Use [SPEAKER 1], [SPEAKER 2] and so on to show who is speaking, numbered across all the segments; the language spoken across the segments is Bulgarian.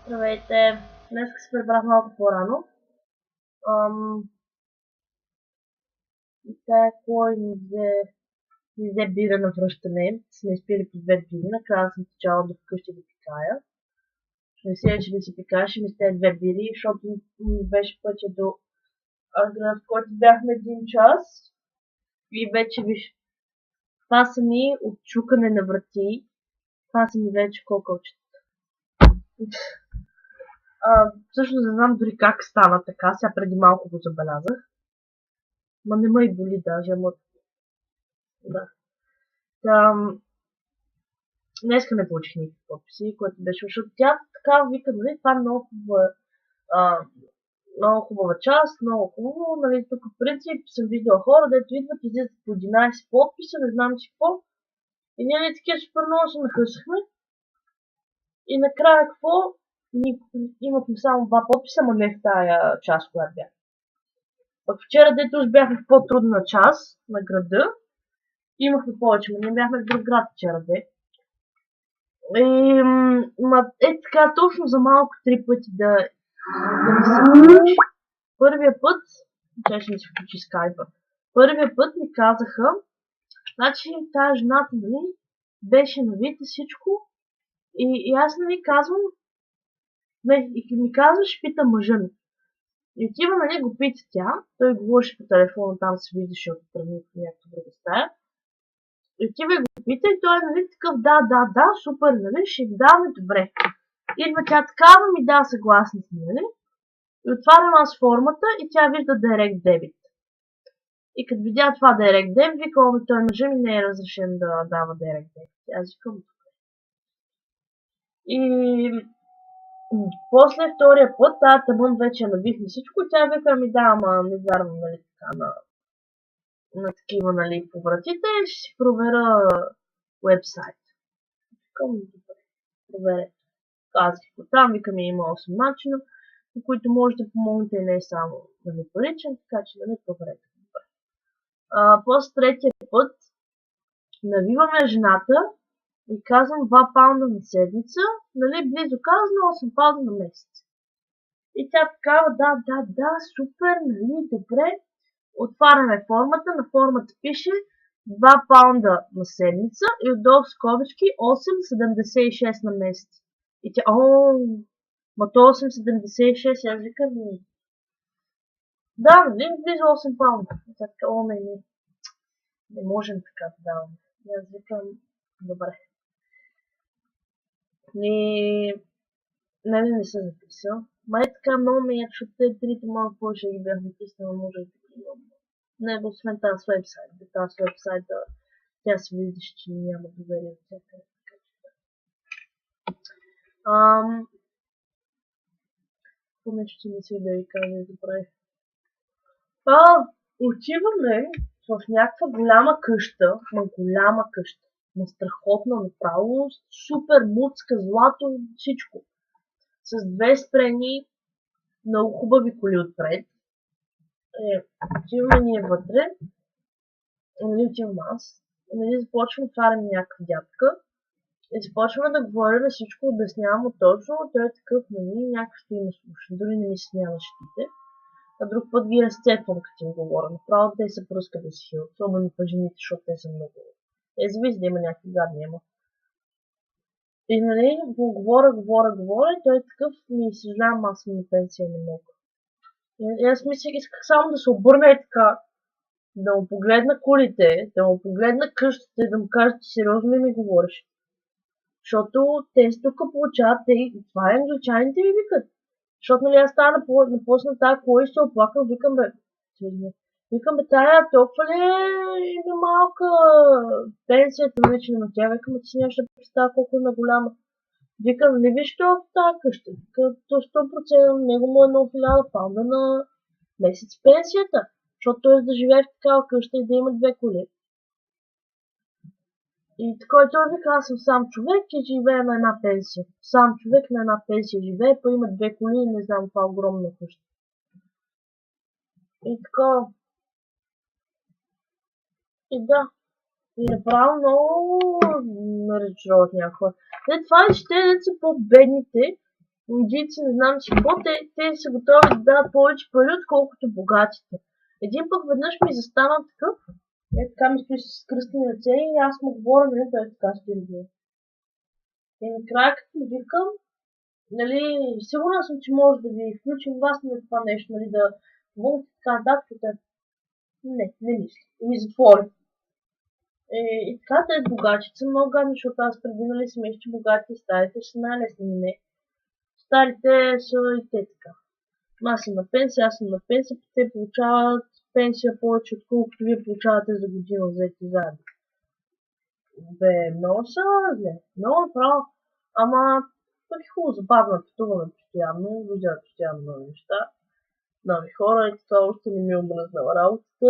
[SPEAKER 1] Здравейте! Днес се прибрах малко по-рано. Тая кой ми взе бира на връщане. Сме изпили по 2 бири. Накрая съм течала до вкъщи да пикая. Ще не си че да си пикая, ще ми сте 2 бири, защото ми беше пътя до град, в който бяхме 1 час. И вече виж, това са ми от чукане на врати. Това са ми вече кокълчета. Всъщност не знам дори как стана така, сега преди малко го забелязах. Ма не ме и боли даже, ама... Да. Днеска не получих никакви подписи, което беше, защото тя така вика, нали, това е много хубава част, много хубаво, нали, тук в принцип съм виждала хора, дето идват, излизат по 11 подписа, не знам си какво. И ние такива супер много се нахъсахме. И накрая какво? Имахме само 2 подписа, но не в тая част, която бях. Пък вчера, дето уж бяхме в по-трудна част на града, имахме повече, но не бяхме в друг град вчера, де. Така, точно за малко 3 пъти да ми се получи. Първия път, ще ми се включи скайпа, първия път ми казаха, значи тая жената, нали, беше на вид и всичко, и аз, нали, казвам, и ми казваш, пита мъжа ми. И отива, нали, го пита тя, той говореше по телефона, там се виждаше отстрани в някаква друга стая. И отива и го пита и той е, нали, такъв, да, супер, нали, ще ги даваме, добре. Идва тя такава, ми дава съгласни сме, нали? И отварям аз формата и тя вижда Direct Debit. И като видя това Direct Debit, вика, той мъжа ми не е разрешен да дава Direct Debit. Аз викам, и после втория път, тази тъмън вече навихме всичко, тя вика, ми да, ама не вярвам, нали, така на такива, нали, по вратите, ще си проверя уебсайт. Викам, добре, проверете. Казах го там, викам, има 8 начина, по които може да помогнете и не е само нали, паричен, така че нали, проверете. После третия път навиваме жената и казвам 2 паунда на седмица, нали, близо казано 8 паунда на месец. И тя такава, да, супер, нали, добре. Отваряме формата, на формата пише 2 паунда на седмица и отдолу в скобички 8,76 на месец. И тя, ма то 8,76, аз викам, да, нали, близо 8 паунда. И тя така, не можем така да даваме. И аз викам, добре. Не съм записал. Май така много ме защото те трите малко повече ги бях написал, може и такива. Не, освен тази вебсайт. Тази вебсайт, тя се виждаш, че няма доверие от всяка. Какво нещо мисля да ви кажа да правя? Отиваме в някаква голяма къща, но страхотна, направо, супер муцка, злато, всичко. С 2 спрени, много хубави коли отпред. Отиваме ние вътре, нали отивам аз, нали започвам отваряме някаква дядка и започваме да говорим всичко, обяснявам му точно, той е такъв, нали, някакъв ще има слушан, дори не ми се снява щите. А друг път ги разцепвам, като им говоря. Направо те се пръскат да си хилят. Особено по жените, защото те са много... Те зависи да има някакви гадни, ама. И нали, говоря, и той е такъв, ми съжалявам, аз съм на пенсия, не мога. И аз мислях, исках само да се обърна и така, да му погледна колите, да му погледна къщата и да му кажа, че сериозно ми говориш. Защото те тук получават, това е англичаните ми викат. Защото нали аз стана напусна тази кола и се оплакал, викам бе, тая толкова ли е малка пенсията вече на тя, викам, че си нещо представя колко е голяма. Викам, не виж това в тази къща, като 100% него му е на 1000 паунда на месец пенсията, защото той да живее в такава къща и да има 2 коли. И такой той вика, аз съм сам човек и живея на една пенсия. Сам човек на една пенсия живее, па има 2 коли и не знам каква огромна къща. И така. И да. И направо много ме разочароват някаква. Това ли ще са по-бедните, Индийци, не знам си какво, те са готови да дадат повече пари, отколкото богатите. Един пък веднъж ми застана такъв, така ми стои с кръстни ръце и аз му говоря, нали, той така стои. И накрая като викам, нали, сигурна съм, че може да ви включим вас на това нещо, нали, да помогнете така нататък. Не мисля. И ми затвори. И така да е богатите са много гадни, защото аз преди, нали, си мисля, че богатите и старите ще са най-лесни. Не. Старите са и те така. Аз съм на пенсия, те получават пенсия повече, отколкото вие получавате за година взети заедно. Бе, много са зле. Много направо. Ама, пък е хубаво, забавно, пътуваме постоянно, виждаме постоянно нови неща, нови хора и това още не ми е омръзнала работата.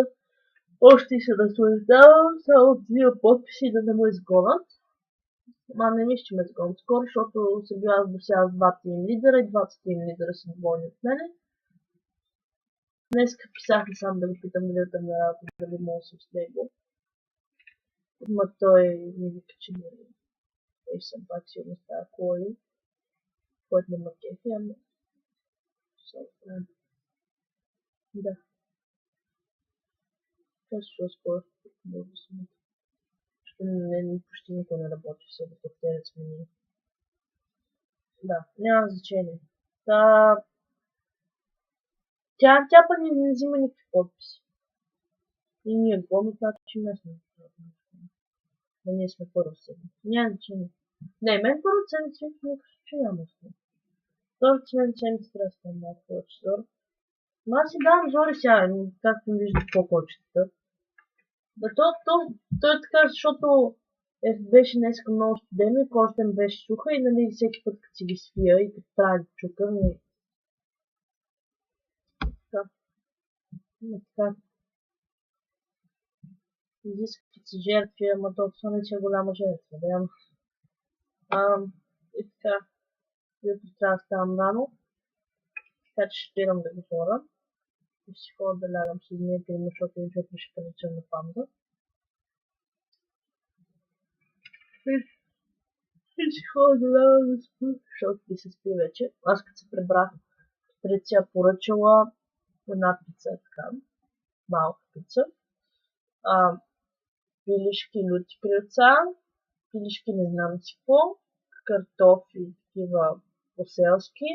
[SPEAKER 1] Още се наслаждавам, само отивам подписи да не му изгонят. Ма не мисля, че ме изгонят скоро, защото съм била сега с двата им лидера и двата им лидера са доволни от мене. Днес писах ли сам да го питам дали да ме работа, дали мога съм с него. Ма той ми вика, че не е съм пак сигурно с тази коли, който не ме кефи, ама да. Това ще скоро може да се мисля. Защото почти никой не работи в събота, в тези смени. Да, няма значение. Тя пък не взима никакви подписи. И ние гоним, значи не сме. Но ние сме първо седмица. Няма значение. Не, мен първо седмица в никакъв случай няма да сме. Втората седмица трябва да стане малко повече зор. Но аз си давам зори сега, както ми вижда по-кочетата. Да, той така, защото беше днеска много студено и кожата ми беше суха и нали всеки път като си ги свия и като трябва да чукам и така. Изискват си жертви, ама това не че е голяма жертва. Да, и така, утре трябва да ставам рано, така че ще спирам да говоря. И ще ходя да лягам с дневите им, защото утре ще прилича на панда. И ще ходя да лягам да спа, защото ти се спи вече. Аз като се прибрах, Патриция поръчала една пица, така, малка пица. Пилешки люти крилца, пилешки не знам си какво, картофи, такива по-селски,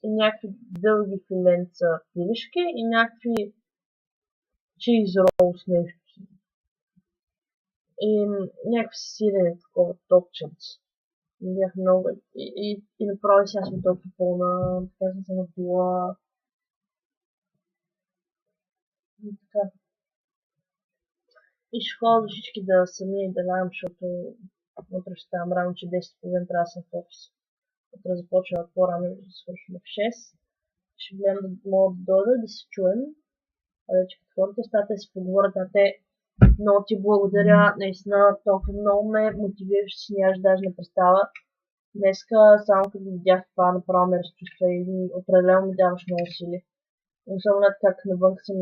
[SPEAKER 1] и някакви дълги филенца пилешки и някакви чиз рол с нещо. И някакви сирене, такова топченце. Бях много. И направо сега съм толкова пълна, така съм се надула. И така. И ще ходя до всички да сами да лягам, защото утре ще ставам рано, че 10:30 трябва да съм в офис. Утре започва по-рано да свършим в 6. Ще гледам да мога да дойда, да се чуем. Вече като хората стата си поговорят, а те много ти благодаря, наистина толкова много ме мотивираш, че нямаш даже не представа. Днеска само като видях това направо ме разчувства и определено ми даваш много сили. Особено как навън съм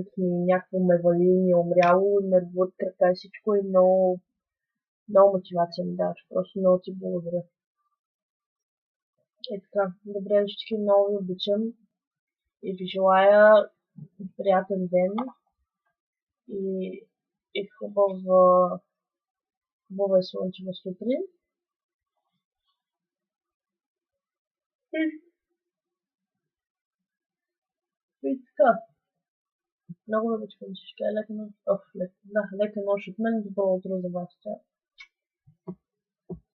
[SPEAKER 1] някакво ме вали, ми е умряло, ме рват крака и всичко и много, много мотивация ми даваш. Просто много ти благодаря. И така, добре всички, много ви обичам и ви желая приятен ден и хубава и слънчева сутрин. И така, много ви обичам всички. Лека нощ от мен, добро утро за вас.